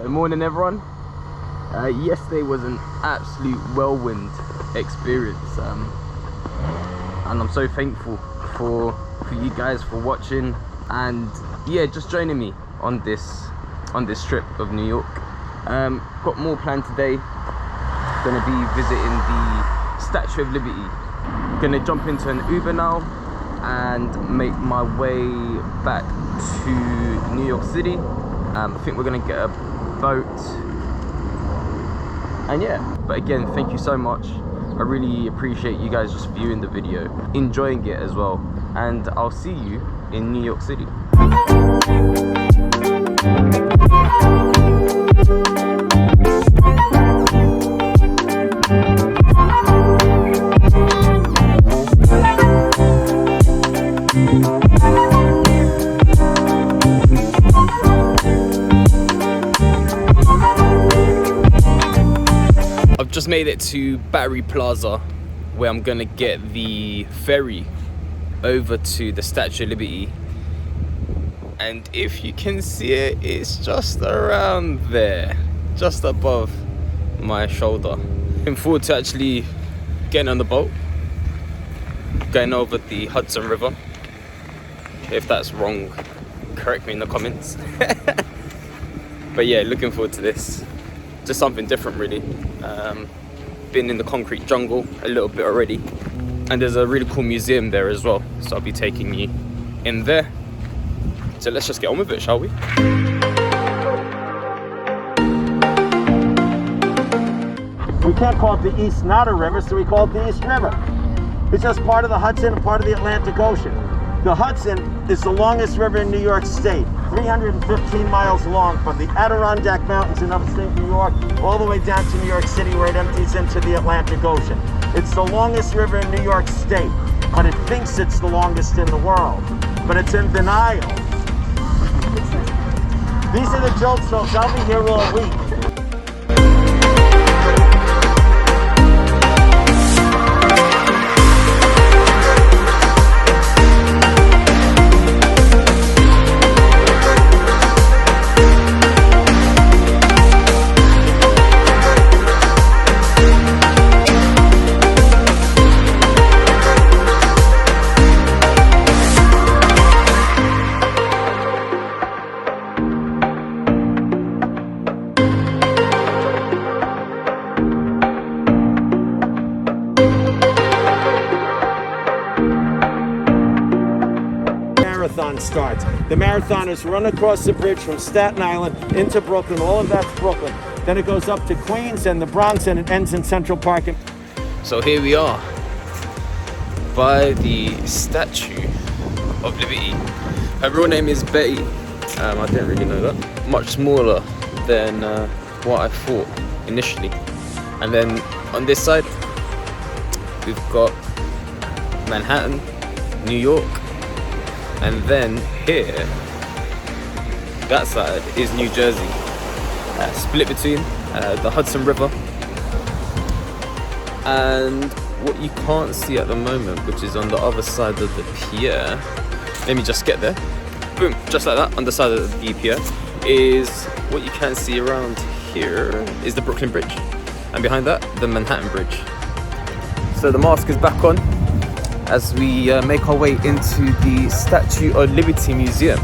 So morning everyone. Yesterday was an absolute whirlwind experience, and I'm so thankful for you guys for watching and yeah, just joining me on this trip of New York. Got more planned today. Gonna be visiting the Statue of Liberty. Gonna jump into an Uber now and make my way back to New York City. I think we're gonna get a boat, and yeah, but again, thank you so much. I really appreciate you guys just viewing the video, enjoying it as well, and I'll see you in New York City. I've just made it to Battery Plaza, where I'm gonna get the ferry over to the Statue of Liberty. And if you can see it, it's just around there, just above my shoulder. Looking forward to actually getting on the boat, going over the Hudson River. If that's wrong, correct me in the comments. But yeah, looking forward to this. Just something different really. Been in the concrete jungle a little bit already, and there's a really cool museum there as well, so I'll be taking you in there. So let's just get on with it, shall we? We can't call it the East Nada River, so we call it the East River. It's just part of the Hudson and part of the Atlantic Ocean. The Hudson is the longest river in New York State, 315 miles long, from the Adirondack Mountains in upstate New York all the way down to New York City, where it empties into the Atlantic Ocean. It's the longest river in New York State, but it thinks it's the longest in the world, but it's in denial. These are the joke folks. I'll be here all week. Marathon starts. The marathoners run across the bridge from Staten Island into Brooklyn. All of that's Brooklyn. Then it goes up to Queens and the Bronx, and it ends in Central Park. So here we are by the Statue of Liberty. Her real name is Betty. I didn't really know that. Much smaller than what I thought initially. And then on this side, we've got Manhattan, New York. And then here, that side is New Jersey, split between the Hudson River and what you can't see at the moment, which is on the other side of the pier. Let me just get there. Boom, just like that, on the side of the pier is what you can see around here is the Brooklyn Bridge, and behind that, the Manhattan Bridge. So the mask is back on as we make our way into the Statue of Liberty Museum.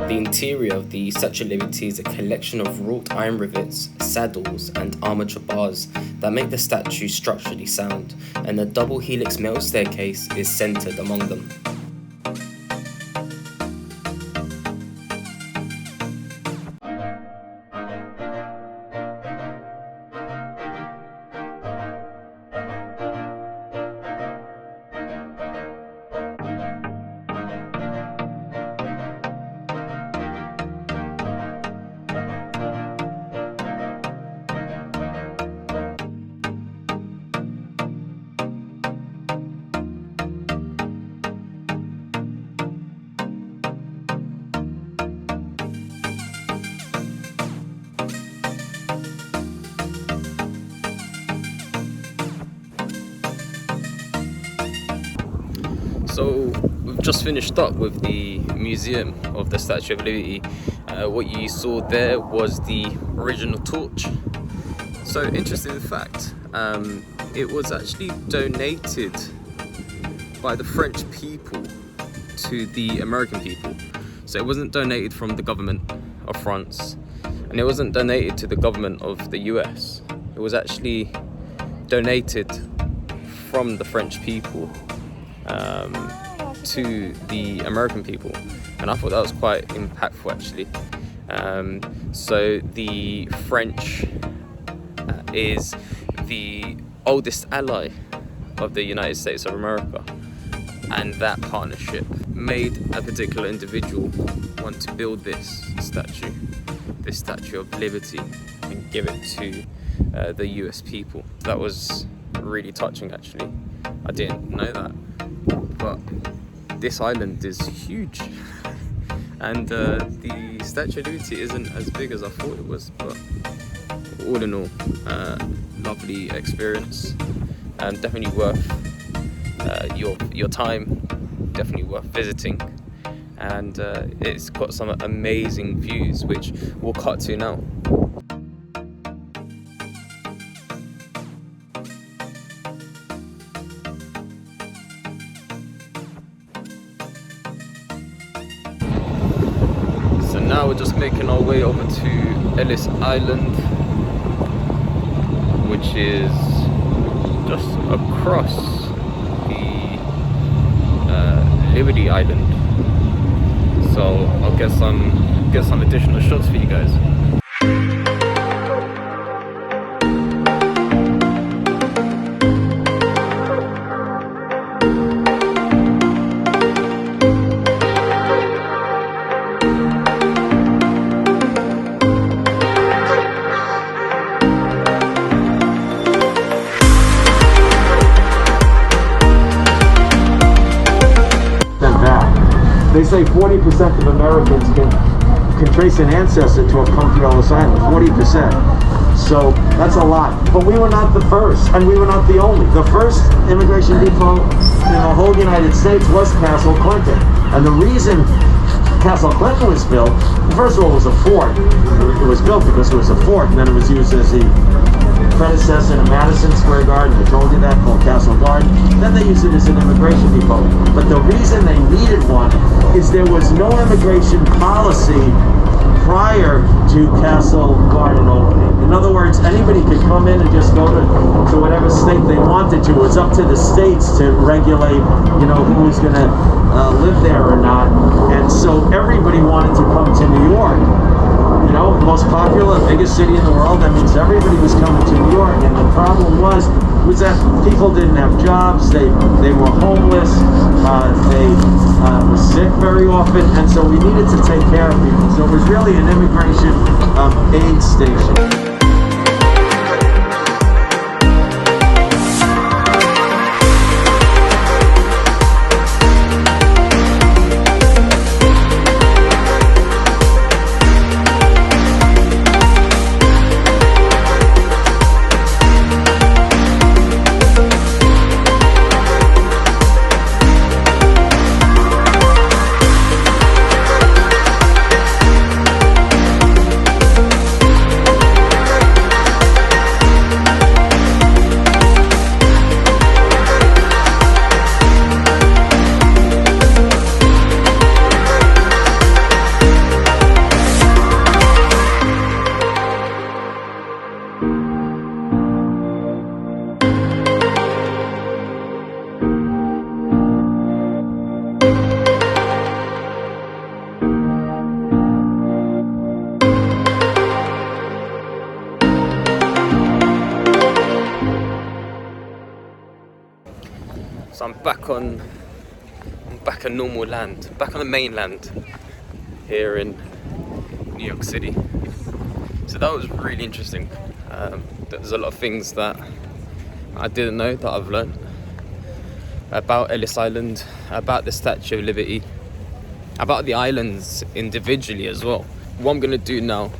The interior of the Statue of Liberty is a collection of wrought iron rivets, saddles, and armature bars that make the statue structurally sound, and a double helix metal staircase is centered among them. So we've just finished up with the museum of the Statue of Liberty. What you saw there was the original torch. So interesting fact, it was actually donated by the French people to the American people. So it wasn't donated from the government of France, and it wasn't donated to the government of the US. It was actually donated from the French people to the American people, and I thought that was quite impactful actually. So the French is the oldest ally of the United States of America, and that partnership made a particular individual want to build this Statue of Liberty, and give it to the US people. That was really touching actually. I didn't know that, but this island is huge, and the Statue of Liberty isn't as big as I thought it was, but all in all, lovely experience, and definitely worth your time, definitely worth visiting, and it's got some amazing views which we'll cut to now. So now we're just making our way over to Ellis Island, which is just across the Liberty Island. So I'll get some additional shots for you guys. They say 40% of Americans can trace an ancestor to have come through Ellis Island. 40%. So that's a lot. But we were not the first, and we were not the only. The first immigration depot in the whole United States was Castle Clinton. And the reason Castle Clinton was built, first of all, it was a fort. It was built because it was a fort, and then it was used as the predecessor to Madison Square Garden. I told you that, called Castle Garden. Then they used it as an immigration depot. But the reason they needed one is there was no immigration policy prior to Castle Garden opening. In other words, anybody could come in and just go to whatever state they wanted to. It was up to the states to regulate, who was going to live there or not. And so everybody wanted to come to New York. The most popular, biggest city in the world. That means everybody was coming to New York, and the problem was that people didn't have jobs. They were homeless. They were sick very often, and so we needed to take care of people. So it was really an immigration aid station. So I'm back on normal land, back on the mainland here in New York City. So that was really interesting. There's a lot of things that I didn't know that I've learned about Ellis Island, about the Statue of Liberty, about the islands individually as well. What I'm gonna do now,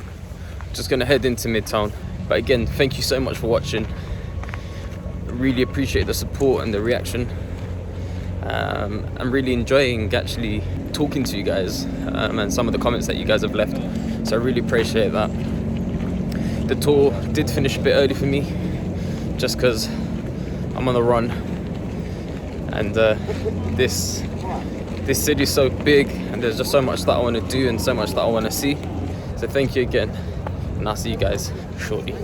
just gonna head into Midtown. But again, thank you so much for watching. Really appreciate the support and the reaction. I'm really enjoying actually talking to you guys, and some of the comments that you guys have left, so I really appreciate that. The tour did finish a bit early for me just because I'm on the run, and this city is so big and there's just so much that I want to do and so much that I want to see. So thank you again, and I'll see you guys shortly.